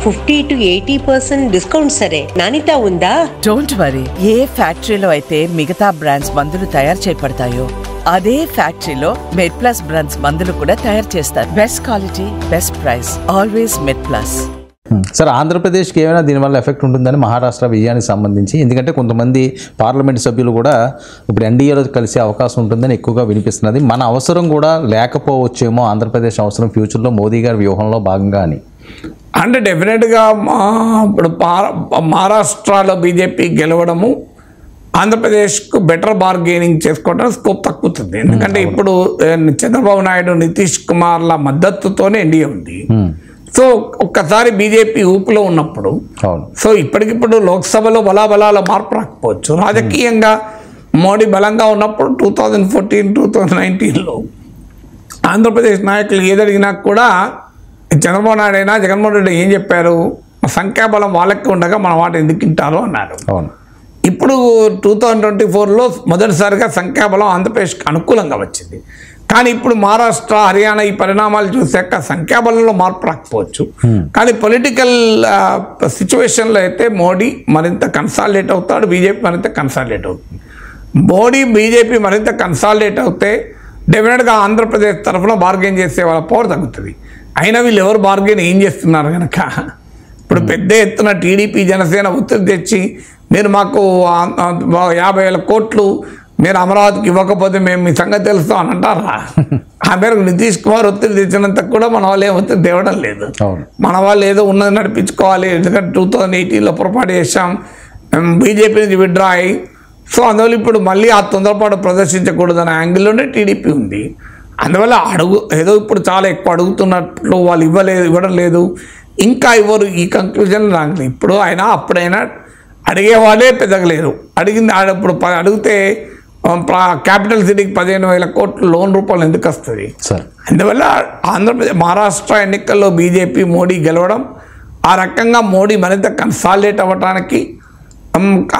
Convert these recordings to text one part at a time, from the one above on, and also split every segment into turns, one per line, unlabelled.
50 to 80% discount సరే, నాణ్యత ఉందా?
Don't worry. ఏ ఫ్యాక్టరీలో అయితే మిగతా బ్రాండ్స్ మందులు తయారు చేయబడతాయో అదే ఫ్యాక్టరీలో మెడ్ప్లస్ బ్రాండ్స్ మందులు కూడా తయారు చేస్తారు. Best quality, best price, always MedPlus.
Sir, ఆంధ్రప్రదేశ్కి ఏమైనా దీనివల్ల ఎఫెక్ట్ ఉంటుందని మహారాష్ట్ర విజయానికి సంబంధించి? ఎందుకంటే కొంతమంది పార్లమెంట్ సభ్యులు కూడా ఇప్పుడు ఎన్డీఏలో కలిసే అవకాశం ఉంటుందని ఎక్కువగా వినిపిస్తున్నది. మన అవసరం కూడా లేకపోవచ్చేమో ఆంధ్రప్రదేశ్ అవసరం ఫ్యూచర్లో మోదీ గారి వ్యూహంలో భాగంగా అని.
అంటే డెఫినెట్గా ఇప్పుడు మహారాష్ట్రలో బీజేపీ గెలవడము ఆంధ్రప్రదేశ్కు బెటర్ బార్గెనింగ్ చేసుకోవడం స్కోప్ తక్కువతుంది. ఎందుకంటే ఇప్పుడు చంద్రబాబు నాయుడు, నితీష్ కుమార్ల మద్దతుతోనే ఎన్డీఏ ఉంది. సో ఒక్కసారి బీజేపీ ఊపులో ఉన్నప్పుడు, సో ఇప్పటికిప్పుడు లోక్సభలో బలాబలాల మార్పు రాకపోవచ్చు. రాజకీయంగా మోడీ బలంగా ఉన్నప్పుడు 2014, 2019లో ఆంధ్రప్రదేశ్ నాయకులు ఏదడిగినా కూడా చంద్రబాబు నాయుడు అయినా జగన్మోహన్ రెడ్డి ఏం చెప్పారు? సంఖ్యాబలం వాళ్ళకి ఉండగా మన వాటి ఎందుకు తింటారు అన్నారు. ఇప్పుడు 2024లో మొదటిసారిగా సంఖ్యాబలం ఆంధ్రప్రదేశ్కి అనుకూలంగా వచ్చింది. కానీ ఇప్పుడు మహారాష్ట్ర, హర్యానా ఈ పరిణామాలు చూశాక సంఖ్యాబలంలో మార్పు రాకపోవచ్చు. కానీ పొలిటికల్ సిచ్యువేషన్లో అయితే మోడీ మరింత కన్సాలిడేట్ అవుతాడు, బీజేపీ మరింత కన్సాలిడేట్ అవుతుంది. మోడీ బీజేపీ మరింత కన్సాలిడేట్ అవుతే డెఫినెట్గా ఆంధ్రప్రదేశ్ తరఫున బార్గెన్ చేసే వాళ్ళ పవర్ తగ్గుతుంది. అయినా వీళ్ళు ఎవరు బార్గెన్ ఏం చేస్తున్నారు కనుక ఇప్పుడు పెద్ద ఎత్తున టీడీపీ, జనసేన ఒత్తిడి తెచ్చి మీరు మాకు 50,000 కోట్లు మీరు అమరావతికి ఇవ్వకపోతే మేము మీ సంగతి తెలుస్తాం అని అంటారా? ఆ మేరకు నితీష్ కుమార్ ఒత్తిడి తెచ్చినంత కూడా మన వాళ్ళు ఏం ఒత్తిడి తేవడం లేదు. మన వాళ్ళు ఏదో ఉన్నది నడిపించుకోవాలి. ఎందుకంటే 2018లో పొరపాటు చేశాం, బీజేపీ నుంచి విత్డ్రా అయ్యి. సో అందువల్ల ఇప్పుడు మళ్ళీ ఆ తొందరపాటు ప్రదర్శించకూడదనే యాంగిల్లోనే టీడీపీ ఉంది. అందువల్ల ఏదో ఇప్పుడు చాలా ఎక్కువ అడుగుతున్నట్లు వాళ్ళు ఇవ్వడం లేదు, ఇంకా ఇవ్వరు, ఈ కంక్లూజన్ రాగలేదు. ఇప్పుడు అయినా అప్పుడైనా అడిగేవాళ్ళే పెద్దగలేరు. అడిగింది ఇప్పుడు అడిగితే క్యాపిటల్ సిటీకి 15,000 కోట్లు లోన్ రూపాయలు ఎందుకు వస్తుంది? అందువల్ల ఆంధ్రప్రదేశ్, మహారాష్ట్ర ఎన్నికల్లో బీజేపీ, మోడీ గెలవడం ఆ రకంగా మోడీ మరింత కన్సాలిడేట్ అవ్వడానికి,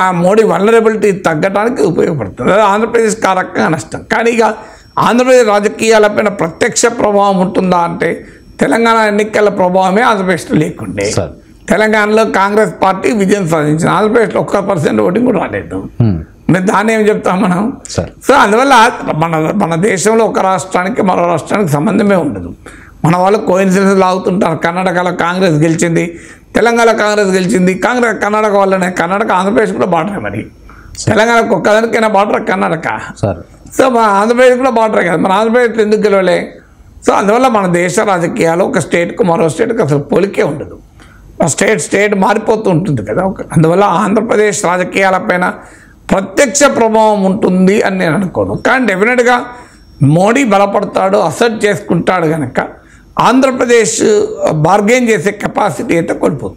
ఆ మోడీ వల్నరబిలిటీ తగ్గడానికి ఉపయోగపడుతుంది. అది ఆంధ్రప్రదేశ్కి ఆ రకంగా నష్టం. కానీ ఇక ఆంధ్రప్రదేశ్ రాజకీయాలపైన ప్రత్యక్ష ప్రభావం ఉంటుందా అంటే తెలంగాణ ఎన్నికల ప్రభావమే ఆంధ్రప్రదేశ్లో లేకుండే. తెలంగాణలో కాంగ్రెస్ పార్టీ విజయం సాధించింది, ఆంధ్రప్రదేశ్లో 1% ఓటింగ్ కూడా రాలేదు. మేము దాన్ని ఏం చెప్తాం మనం? సో అందువల్ల మన దేశంలో ఒక రాష్ట్రానికి మరో రాష్ట్రానికి సంబంధమే ఉండదు. మన వాళ్ళు కోయిన్సిడెన్స్ లాగుతుంటారు. కర్ణాటకలో కాంగ్రెస్ గెలిచింది, తెలంగాణ కాంగ్రెస్ గెలిచింది. కర్ణాటక వాళ్ళనే, కర్ణాటక ఆంధ్రప్రదేశ్ కూడా బార్డరే. మరి తెలంగాణకు ఒక్కదానికైనా బార్డర్ కర్ణాటక, సో మన ఆంధ్రప్రదేశ్ కూడా బార్డరే కదా. మన ఆంధ్రప్రదేశ్లో ఎందుకు గెలవలే? సో అందువల్ల మన దేశ రాజకీయాలు ఒక స్టేట్కు మరో స్టేట్కి అసలు పోలికే ఉండదు. స్టేట్ మారిపోతూ ఉంటుంది కదా. అందువల్ల ఆంధ్రప్రదేశ్ రాజకీయాలపైన ప్రత్యక్ష ప్రభావం ఉంటుంది అని నేను అనుకోను. కానీ డెఫినెట్గా మోడీ బలపడతాడు, అసెట్ చేసుకుంటాడు కనుక ఆంధ్రప్రదేశ్ బార్గెన్ చేసే కెపాసిటీ అయితే కోల్పోతుంది.